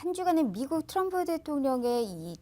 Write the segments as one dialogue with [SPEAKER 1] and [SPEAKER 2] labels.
[SPEAKER 1] 한 주간의 미국 트럼프 대통령의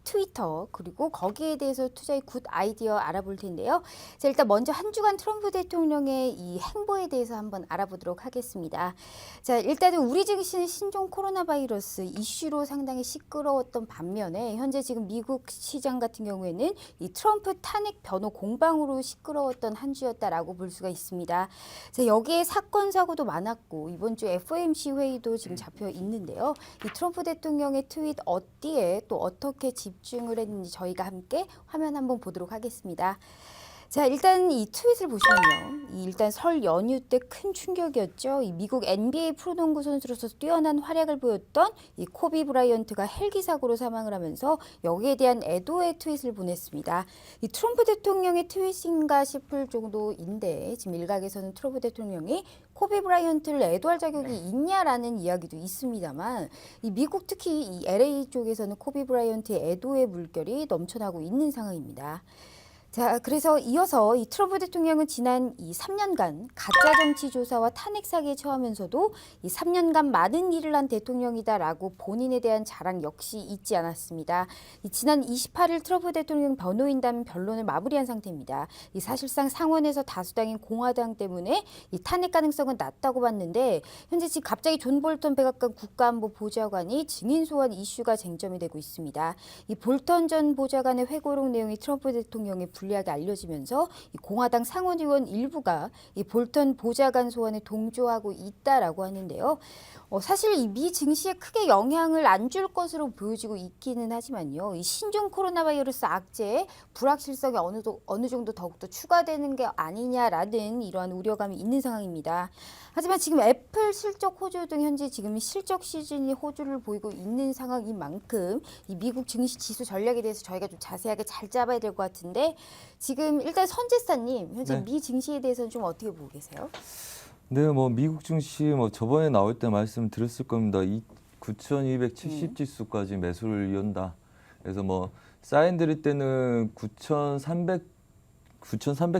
[SPEAKER 1] 트위터 그리고 거기에 대해서 투자의 굿 아이디어 알아볼 텐데요. 자, 일단 먼저 한 주간 트럼프 대통령의 이 행보에 대해서 한번 알아보도록 하겠습니다. 자, 일단은 우리 증시는 신종 코로나 바이러스 이슈로 상당히 시끄러웠던 반면에 현재 지금 미국 시장 같은 경우에는 이 트럼프 탄핵 변호 공방으로 시끄러웠던 한 주였다라고 볼 수가 있습니다. 자, 여기에 사건 사고도 많았고 이번 주 FOMC 회의도 지금 잡혀 있는데요. 이 트럼프 대통령의 트윗 어디에 또 어떻게 집중을 했는지 저희가 함께 화면 한번 보도록 하겠습니다. 자, 일단 이 트윗을 보시면요. 일단 설 연휴 때 큰 충격이었죠. 이 미국 NBA 프로농구 선수로서 뛰어난 활약을 보였던 이 코비 브라이언트가 헬기 사고로 사망을 하면서 여기에 대한 애도의 트윗을 보냈습니다. 이 트럼프 대통령의 트윗인가 싶을 정도인데 지금 일각에서는 트럼프 대통령이 코비 브라이언트를 애도할 자격이 있냐라는 이야기도 있습니다만 이 미국 특히 이 LA 쪽에서는 코비 브라이언트의 애도의 물결이 넘쳐나고 있는 상황입니다. 자, 그래서 이어서 이 트럼프 대통령은 지난 이 3년간 가짜 정치 조사와 탄핵 사기에 처하면서도 이 3년간 많은 일을 한 대통령이다라고 본인에 대한 자랑 역시 잊지 않았습니다. 이 지난 28일 트럼프 대통령 변호인단 변론을 마무리한 상태입니다. 이 사실상 상원에서 다수당인 공화당 때문에 이 탄핵 가능성은 낮다고 봤는데 현재 지금 갑자기 존 볼턴 백악관 국가안보 보좌관이 증인 소환 이슈가 쟁점이 되고 있습니다. 이 볼턴 전 보좌관의 회고록 내용이 트럼프 대통령의 불리하게 알려지면서 이 공화당 상원의원 일부가 이 볼턴 보좌관 소환에 동조하고 있다라고 하는데요. 사실 이 미 증시에 크게 영향을 안 줄 것으로 보여지고 있기는 하지만요. 이 신종 코로나 바이러스 악재의 불확실성이 어느 정도 더욱더 추가되는 게 아니냐라는 이러한 우려감이 있는 상황입니다. 하지만 지금 애플 실적 호조 등 현재 지금 실적 시즌이 호조를 보이고 있는 상황인 만큼 이 미국 증시 지수 전략에 대해서 저희가 좀 자세하게 잘 잡아야 될 것 같은데 지금 일단 선재사님 현재
[SPEAKER 2] 네.
[SPEAKER 1] 미 증시에 대해서는 좀 어떻게 보고 계세요?
[SPEAKER 2] 네, 미국 증시 저번에 나올 때 말씀드렸을 겁니다. 9,270 지수까지 매수를 이은다. 그래서 사인 드릴 때는 9,300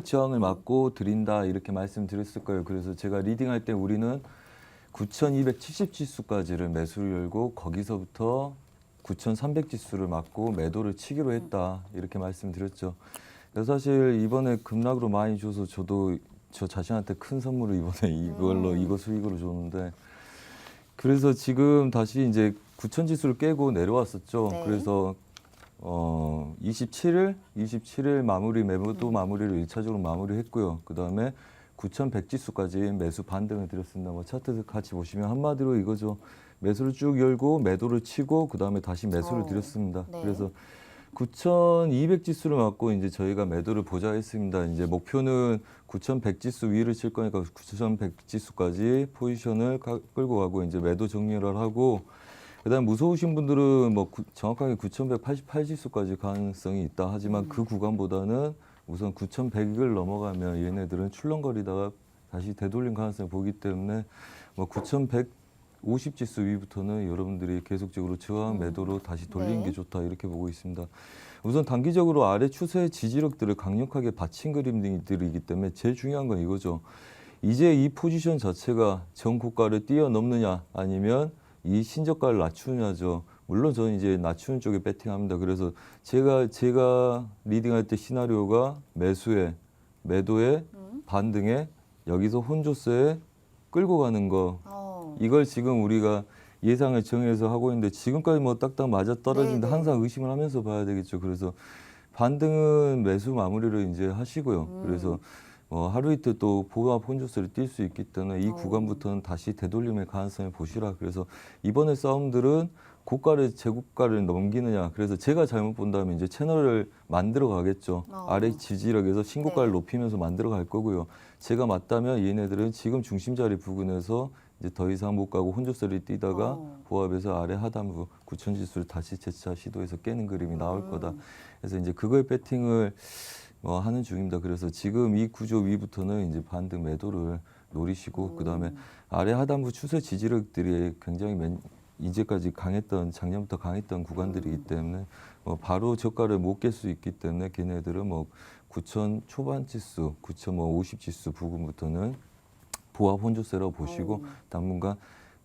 [SPEAKER 2] 저항을 맞고 드린다 이렇게 말씀드렸을 거예요. 그래서 제가 리딩할 때 우리는 9,270 지수까지를 매수를 열고 거기서부터 9,300 지수를 맞고 매도를 치기로 했다 이렇게 말씀드렸죠. 그래서 사실 이번에 급락으로 많이 줘서 저도 저 자신한테 큰 선물을 이번에 이거 수익으로 줬는데 그래서 지금 다시 이제 9,000 지수를 깨고 내려왔었죠.
[SPEAKER 1] 네.
[SPEAKER 2] 그래서 27일 마무리 매도 마무리를 1차적으로 마무리했고요. 그다음에 9,100 지수까지 매수 반등을 드렸습니다. 차트 같이 보시면 한마디로 이거죠. 매수를 쭉 열고 매도를 치고 그다음에 다시 매수를 드렸습니다.
[SPEAKER 1] 네.
[SPEAKER 2] 그래서 9,200 지수를 맞고 이제 저희가 매도를 보자 했습니다. 이제 목표는 9,100 지수 위를 칠 거니까 9,100 지수까지 포지션을 끌고 가고 이제 매도 정리를 하고 그다음 무서우신 분들은 정확하게 9,188 지수까지 가능성이 있다. 하지만 그 구간보다는 우선 9,100을 넘어가면 얘네들은 출렁거리다가 다시 되돌림 가능성을 보기 때문에 9,150 지수 위부터는 여러분들이 계속적으로 저항 매도로 다시 돌리는 게 좋다 이렇게 보고 있습니다. 우선 단기적으로 아래 추세 지지력들을 강력하게 받친 그림들이기 때문에 제일 중요한 건 이거죠. 이제 이 포지션 자체가 전 고가를 뛰어넘느냐 아니면 이 신저가를 낮추느냐죠. 물론 저는 이제 낮추는 쪽에 배팅합니다. 그래서 제가 리딩할 때 시나리오가 매수에, 매도에, 반등에, 여기서 혼조세에 끌고 가는 거. 이걸 지금 우리가 예상을 정해서 하고 있는데 지금까지 딱딱 맞아 떨어지는데 항상 의심을 하면서 봐야 되겠죠. 그래서 반등은 매수 마무리를 이제 하시고요. 그래서 하루 이틀 또 보합 혼조세를 뛸 수 있기 때문에 이 구간부터는 다시 되돌림의 가능성을 보시라. 그래서 이번에 싸움들은 고가를 제고가를 넘기느냐. 그래서 제가 잘못 본다면 이제 채널을 만들어 가겠죠. 아래 지지력에서 신고가를 높이면서 만들어 갈 거고요. 제가 맞다면 얘네들은 지금 중심자리 부근에서 이제 더 이상 못 가고 혼조세를 뛰다가 보합에서 아래 하단부 9,000 지수를 다시 재차 시도해서 깨는 그림이 나올 거다. 그래서 이제 그거에 배팅을 하는 중입니다. 그래서 지금 이 구조 위부터는 이제 반등 매도를 노리시고 그다음에 아래 하단부 추세 지지력들이 굉장히 이제까지 작년부터 강했던 구간들이기 때문에 바로 저가를 못 깰 수 있기 때문에 걔네들은 9,000 초반 지수, 9,050 지수 부근부터는 보합 혼조세라고 보시고 당분간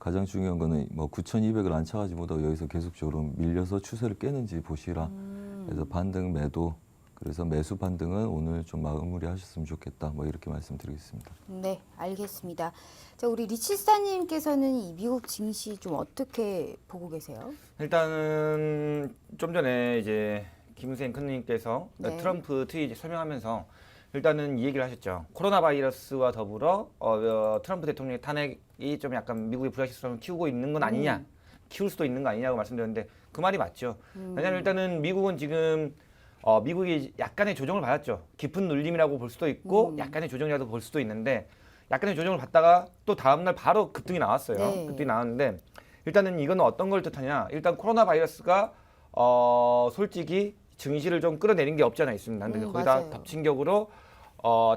[SPEAKER 2] 가장 중요한 거는 뭐 9,200을 안 차가지 못하고 여기서 계속적으로 밀려서 추세를 깨는지 보시라. 그래서 반등 매도. 그래서 매수 반등은 오늘 좀 마무리하셨으면 좋겠다. 뭐 이렇게 말씀드리겠습니다.
[SPEAKER 1] 네, 알겠습니다. 자, 우리 리치스타님께서는 이 미국 증시 좀 어떻게 보고 계세요?
[SPEAKER 3] 일단은 좀 전에 이제 김은생 큰님께서
[SPEAKER 1] 네.
[SPEAKER 3] 트럼프 트윗 설명하면서 일단은 이 얘기를 하셨죠. 코로나 바이러스와 더불어 트럼프 대통령의 탄핵이 좀 약간 미국의 불확실성을 키우고 있는 건 아니냐, 키울 수도 있는 거 아니냐고 말씀드렸는데 그 말이 맞죠. 왜냐하면 일단은 미국은 지금 미국이 약간의 조정을 받았죠. 깊은 눌림이라고 볼 수도 있고 약간의 조정이라도 볼 수도 있는데 약간의 조정을 받다가 또 다음날 바로 급등이 나왔어요.
[SPEAKER 1] 네.
[SPEAKER 3] 급등이 나왔는데 일단은 이거는 어떤 걸 뜻하냐. 일단 코로나 바이러스가 솔직히 증시를 좀 끌어내린 게 없지 않아 있습니다. 근데 거기다
[SPEAKER 1] 맞아요.
[SPEAKER 3] 덮친 격으로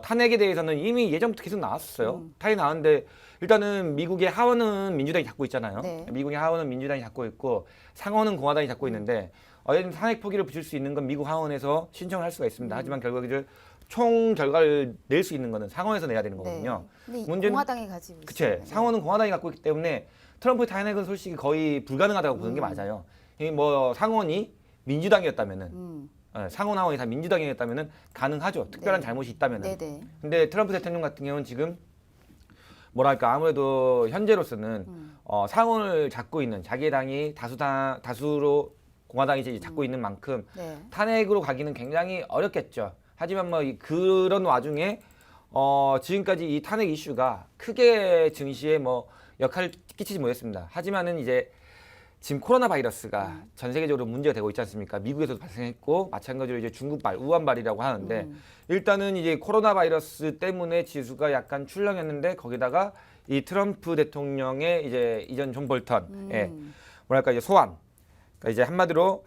[SPEAKER 3] 탄핵에 대해서는 이미 예전부터 계속 나왔어요. 탄핵이 나왔는데 일단은 미국의 하원은 민주당이 잡고 있잖아요.
[SPEAKER 1] 네.
[SPEAKER 3] 미국의 하원은 민주당이 잡고 있고 상원은 공화당이 잡고 있는데 예를 탄핵 포기를 붙일 수 있는 건 미국 하원에서 신청을 할 수가 있습니다. 하지만 결과적으로 총 결과를 낼 수 있는 거는 상원에서 내야 되는 거거든요.
[SPEAKER 1] 네. 근데
[SPEAKER 3] 문제는-
[SPEAKER 1] 공화당이 가지고
[SPEAKER 3] 그치.
[SPEAKER 1] 있어요.
[SPEAKER 3] 상원은 공화당이 갖고 있기 때문에 트럼프의 탄핵은 솔직히 거의 불가능하다고 보는 게 맞아요. 이 뭐 상원이 민주당이었다면은 상원 하원이 다 민주당이었다면은 가능하죠. 특별한
[SPEAKER 1] 네.
[SPEAKER 3] 잘못이 있다면은.
[SPEAKER 1] 네네.
[SPEAKER 3] 근데 트럼프 대통령 같은 경우는 지금 뭐랄까 아무래도 현재로서는 상원을 잡고 있는 자기 당이 다수로 공화당이 이제 잡고 있는 만큼
[SPEAKER 1] 네.
[SPEAKER 3] 탄핵으로 가기는 굉장히 어렵겠죠. 하지만 뭐 그런 와중에 지금까지 이 탄핵 이슈가 크게 증시에 뭐 역할을 끼치지 못했습니다. 하지만은 이제 지금 코로나 바이러스가 전 세계적으로 문제가 되고 있지 않습니까? 미국에서도 발생했고 마찬가지로 이제 중국발, 우한발이라고 하는데 일단은 이제 코로나 바이러스 때문에 지수가 약간 출렁였는데 거기다가 이 트럼프 대통령의 이제 이전 존 볼턴의 뭐랄까 이제 소환. 그러니까 이제 한마디로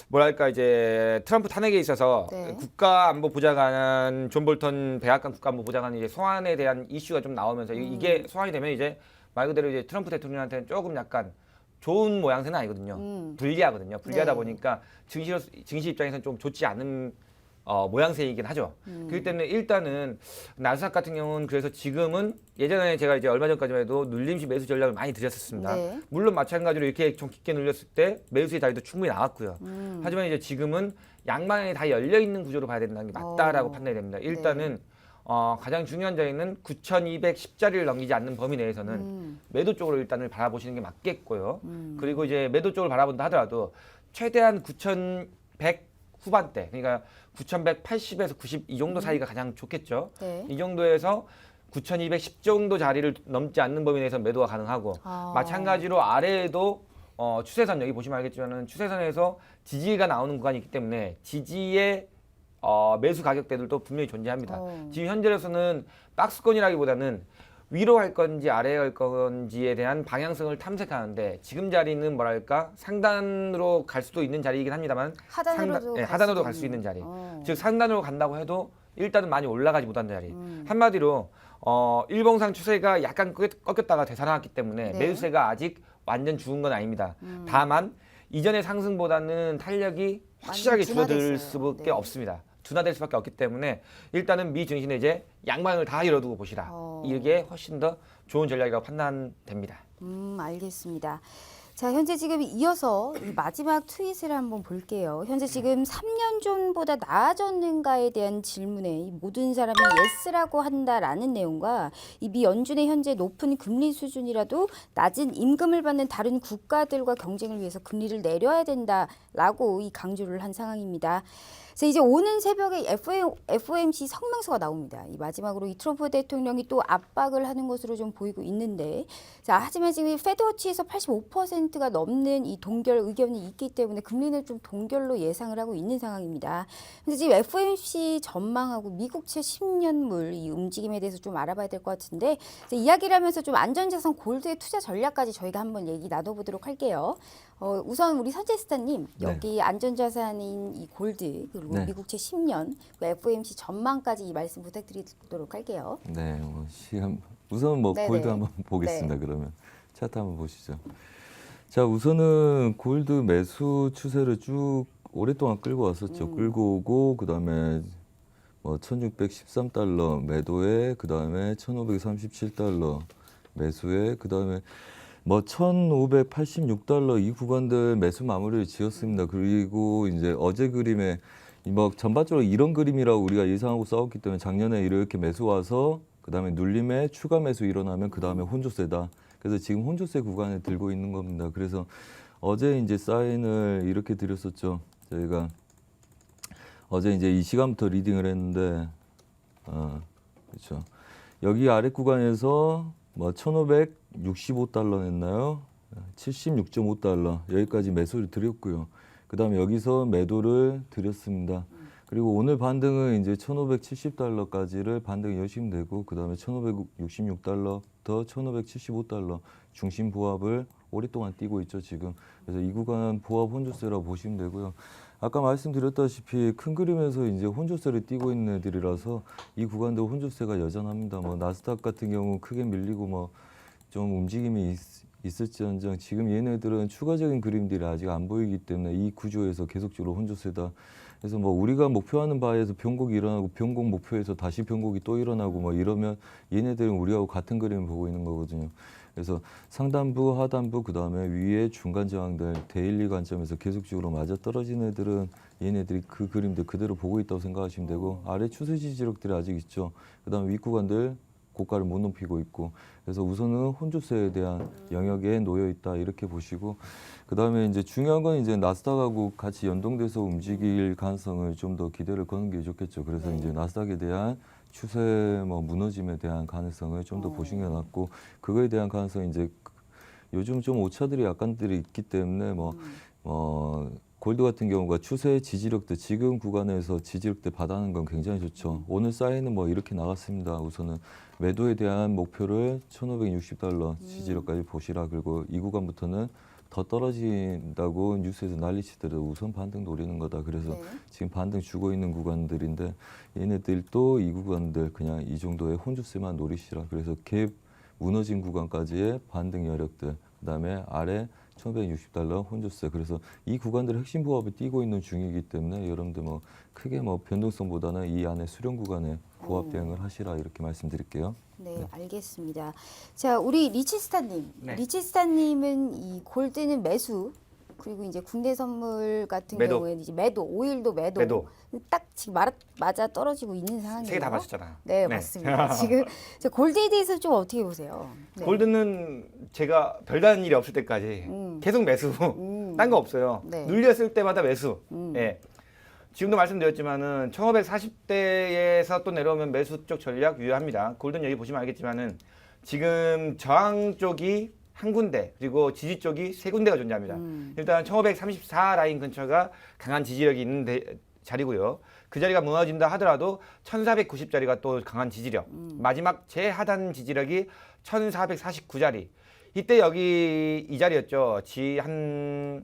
[SPEAKER 3] 뭐랄까 이제 트럼프 탄핵에 있어서
[SPEAKER 1] 네.
[SPEAKER 3] 국가안보보좌관 존 볼턴 백악관 국가안보보좌관 이제 소환에 대한 이슈가 좀 나오면서 이게 소환이 되면 이제 말 그대로 이제 트럼프 대통령한테는 조금 약간 좋은 모양새는 아니거든요. 불리하거든요. 불리하다
[SPEAKER 1] 네.
[SPEAKER 3] 보니까 증시 입장에서는 좀 좋지 않은 모양새이긴 하죠. 그렇기 때문에 일단은 나스닥 같은 경우는 그래서 지금은 예전에 제가 이제 얼마 전까지만 해도 눌림식 매수 전략을 많이 드렸었습니다.
[SPEAKER 1] 네.
[SPEAKER 3] 물론 마찬가지로 이렇게 좀 깊게 눌렸을 때 매수의 자리도 충분히 나왔고요. 하지만 이제 지금은 양방향이 다 열려 있는 구조로 봐야 된다는 게 맞다라고 판단이 됩니다. 일단은 가장 중요한 자리는 9,210자리를 넘기지 않는 범위 내에서는 매도 쪽으로 일단을 바라보시는 게 맞겠고요. 그리고 이제 매도 쪽을 바라본다 하더라도 최대한 9,100 후반대, 그러니까 9,180에서 90 이 정도 사이가 가장 좋겠죠.
[SPEAKER 1] 네.
[SPEAKER 3] 이 정도에서 9,210 정도 자리를 넘지 않는 범위 내에서 매도가 가능하고 마찬가지로 아래에도 추세선 여기 보시면 알겠지만은 추세선에서 지지가 나오는 구간이 있기 때문에 지지의 매수 가격대들도 분명히 존재합니다. 지금 현재로서는 박스권이라기보다는 위로 할 건지 아래에 할 건지에 대한 방향성을 탐색하는데 지금 자리는 뭐랄까 상단으로 갈 수도 있는 자리이긴 합니다만
[SPEAKER 1] 하단으로도
[SPEAKER 3] 하단으로 갈 수 있는 자리. 즉 상단으로 간다고 해도 일단은 많이 올라가지 못한 자리. 한마디로 일봉상 추세가 약간 꺾였다가 되살아났기 때문에
[SPEAKER 1] 네.
[SPEAKER 3] 매수세가 아직 완전 죽은 건 아닙니다. 다만 이전의 상승보다는 탄력이 확실하게
[SPEAKER 1] 완전
[SPEAKER 3] 줄어들
[SPEAKER 1] 둔화됐어요.
[SPEAKER 3] 수밖에
[SPEAKER 1] 네.
[SPEAKER 3] 없습니다. 둔화될 수밖에 없기 때문에 일단은 미 증시는 이제 양방을 다 열어두고 보시라. 이게 훨씬 더 좋은 전략이라고 판단됩니다.
[SPEAKER 1] 알겠습니다. 자, 현재 지금 이어서 이 마지막 트윗을 한번 볼게요. 현재 지금 3년 전보다 나아졌는가에 대한 질문에 이 모든 사람이 예스라고 한다라는 내용과 이 미 연준의 현재 높은 금리 수준이라도 낮은 임금을 받는 다른 국가들과 경쟁을 위해서 금리를 내려야 된다라고 이 강조를 한 상황입니다. 그래서 이제 오는 새벽에 FOMC 성명서가 나옵니다. 이 마지막으로 이 트럼프 대통령이 또 압박을 하는 것으로 좀 보이고 있는데, 자, 하지만 지금 페드워치에서 85%가 넘는 이 동결 의견이 있기 때문에 금리는 좀 동결로 예상을 하고 있는 상황입니다. 그래서 지금 FOMC 전망하고 미국채 10년물 이 움직임에 대해서 좀 알아봐야 될 것 같은데, 이야기를 하면서 좀 안전자산 골드의 투자 전략까지 저희가 한번 얘기 나눠보도록 할게요. 우선 우리 선재스타님,
[SPEAKER 2] 네.
[SPEAKER 1] 여기 안전자산인 이 골드 그리고
[SPEAKER 2] 네.
[SPEAKER 1] 미국채 10년, FOMC 전망까지 이 말씀 부탁드리도록 할게요.
[SPEAKER 2] 네, 시간 우선 뭐
[SPEAKER 1] 네네.
[SPEAKER 2] 골드 한번 보겠습니다. 그러면 차트 한번 보시죠. 자, 우선은 골드 매수 추세를 쭉 오랫동안 끌고 왔었죠. 끌고 오고 그다음에 뭐 1,613달러 매도에 그다음에 1,537달러 매수에 그다음에 뭐 1,586달러 이 구간들 매수 마무리를 지었습니다. 그리고 이제 어제 그림에 뭐 전반적으로 이런 그림이라고 우리가 예상하고 싸웠기 때문에 작년에 이렇게 매수 와서 그다음에 눌림에 추가 매수 일어나면 그다음에 혼조세다. 그래서 지금 혼조세 구간에 들고 있는 겁니다. 그래서 어제 이제 사인을 이렇게 드렸었죠. 저희가 어제 이제 이 시간부터 리딩을 했는데 그렇죠. 여기 아래 구간에서 뭐 1,565달러 냈나요? 76.5달러 여기까지 매수를 드렸고요. 그다음에 여기서 매도를 드렸습니다. 그리고 오늘 반등은 이제 1,570달러까지를 반등이 여심되고 그다음에 1,566달러부터 1,575달러 중심 보합을 오랫동안 뛰고 있죠 지금. 그래서 이 구간 보합 혼조세라고 보시면 되고요. 아까 말씀드렸다시피 큰 그림에서 이제 혼조세를 띄고 있는 애들이라서 이 구간도 혼조세가 여전합니다. 뭐 나스닥 같은 경우 크게 밀리고 뭐 좀 움직임이 있을지언정 지금 얘네들은 추가적인 그림들이 아직 안 보이기 때문에 이 구조에서 계속적으로 혼조세다. 그래서 뭐 우리가 목표하는 바에서 변곡이 일어나고 변곡 목표에서 다시 변곡이 또 일어나고 뭐 이러면 얘네들은 우리하고 같은 그림을 보고 있는 거거든요. 그래서 상단부, 하단부, 그 다음에 위에 중간 저항들 데일리 관점에서 계속적으로 맞아 떨어진 애들은 얘네들이 그 그림들 그대로 보고 있다고 생각하시면 되고 아래 추세 지지력들이 아직 있죠. 그 다음에 윗구간들 고가를 못 높이고 있고 그래서 우선은 혼조세에 대한 영역에 놓여 있다 이렇게 보시고 그 다음에 이제 중요한 건 이제 나스닥하고 같이 연동돼서 움직일 가능성을 좀 더 기대를 거는 게 좋겠죠. 그래서
[SPEAKER 1] 네.
[SPEAKER 2] 이제 나스닥에 대한 추세 뭐 무너짐에 대한 가능성을 좀 더 보시는 게 낫고 그거에 대한 가능성이 이제 요즘 좀 오차들이 약간들이 있기 때문에 골드 같은 경우가 추세 지지력대 지금 구간에서 지지력대 받아는 건 굉장히 좋죠. 오늘 사인은 뭐 이렇게 나갔습니다. 우선은 매도에 대한 목표를 1,560달러 지지력까지 보시라. 그리고 이 구간부터는 더 떨어진다고 뉴스에서 난리치더라도 우선 반등 노리는 거다. 그래서
[SPEAKER 1] 네.
[SPEAKER 2] 지금 반등 주고 있는 구간들인데 얘네들도 이 구간들 그냥 이 정도의 혼조세만 노리시라. 그래서 갭 무너진 구간까지의 반등 여력들 그다음에 아래 1,560달러 혼조세. 그래서 이 구간들 핵심 보합을 띄고 있는 중이기 때문에 여러분들 뭐 크게 뭐 변동성보다는 이 안에 수렴 구간에 보합 대응을 하시라 이렇게 말씀드릴게요.
[SPEAKER 1] 네, 알겠습니다. 자, 우리 리치스타님.
[SPEAKER 3] 네.
[SPEAKER 1] 리치스타님은 이 골드는 매수, 그리고 이제 국내 선물 같은
[SPEAKER 3] 매도.
[SPEAKER 1] 경우에는 이제 매도, 오일도 매도.
[SPEAKER 3] 매도.
[SPEAKER 1] 딱 지금 맞아 떨어지고 있는 상황이에요.
[SPEAKER 3] 세 개 다 마셨잖아요.
[SPEAKER 1] 네, 맞습니다. 지금 저 골드에 대해서 좀 어떻게 보세요? 네.
[SPEAKER 3] 골드는 제가 별다른 일이 없을 때까지 계속 매수. 딴 거 없어요.
[SPEAKER 1] 네.
[SPEAKER 3] 눌렸을 때마다 매수. 예. 지금도 말씀드렸지만은 1540대에서 또 내려오면 매수 쪽 전략 유효합니다. 골든 여기 보시면 알겠지만은 지금 저항 쪽이 한 군데 그리고 지지 쪽이 세 군데가 존재합니다. 일단 1534 라인 근처가 강한 지지력이 있는 자리고요. 그 자리가 무너진다 하더라도 1490자리가 또 강한 지지력. 마지막 제하단 지지력이 1449자리. 이때 여기 이 자리였죠. 한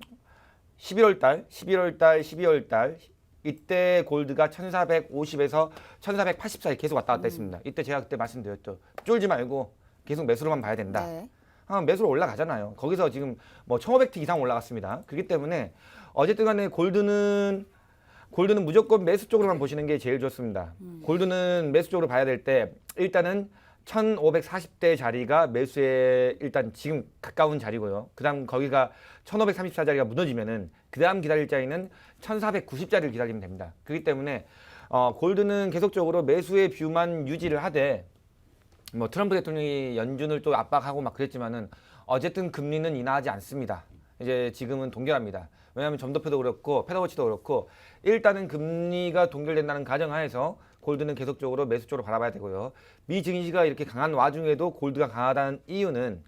[SPEAKER 3] 11월 달 이때 골드가 1450에서 1480 사이 계속 왔다 갔다 했습니다. 이때 제가 그때 말씀드렸죠. 쫄지 말고 계속 매수로만 봐야 된다.
[SPEAKER 1] 네.
[SPEAKER 3] 매수로 올라가잖아요. 거기서 지금 뭐 1500트 이상 올라갔습니다. 그렇기 때문에 어쨌든 간에 골드는 무조건 매수 쪽으로만 보시는 게 제일 좋습니다. 골드는 매수 쪽으로 봐야 될 때 일단은 1540대 자리가 매수에 일단 지금 가까운 자리고요. 그 다음 거기가 1534자리가 무너지면은 그 다음 기다릴 자리는 1490자리를 기다리면 됩니다. 그렇기 때문에 골드는 계속적으로 매수의 뷰만 유지를 하되 뭐 트럼프 대통령이 연준을 또 압박하고 막 그랬지만은 어쨌든 금리는 인하하지 않습니다. 이제 지금은 동결합니다. 왜냐하면 점도표도 그렇고 페더워치도 그렇고 일단은 금리가 동결된다는 가정하에서 골드는 계속적으로 매수 쪽으로 바라봐야 되고요. 미 증시가 이렇게 강한 와중에도 골드가 강하다는 이유는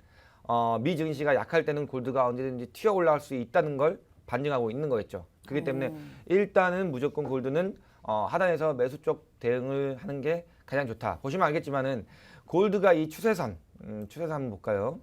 [SPEAKER 3] 미 증시가 약할 때는 골드가 언제든지 튀어 올라갈 수 있다는 걸 반증하고 있는 거겠죠. 그렇기 때문에 일단은 무조건 골드는 하단에서 매수 쪽 대응을 하는 게 가장 좋다. 보시면 알겠지만은 골드가 이 추세선 한번 볼까요?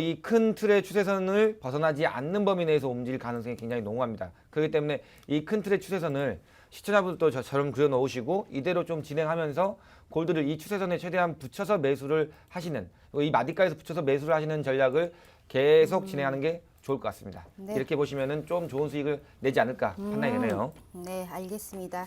[SPEAKER 3] 이 큰 틀의 추세선을 벗어나지 않는 범위 내에서 움직일 가능성이 굉장히 농후합니다. 그렇기 때문에 이 큰 틀의 추세선을 시청자분들도 저처럼 그려 놓으시고 이대로 좀 진행하면서 골드를 이 추세선에 최대한 붙여서 매수를 하시는 이 마디가에서 붙여서 매수를 하시는 전략을 계속 진행하는 게 좋을 것 같습니다.
[SPEAKER 1] 네.
[SPEAKER 3] 이렇게 보시면은 좀 좋은 수익을 내지 않을까 판단이 되네요.
[SPEAKER 1] 네, 알겠습니다.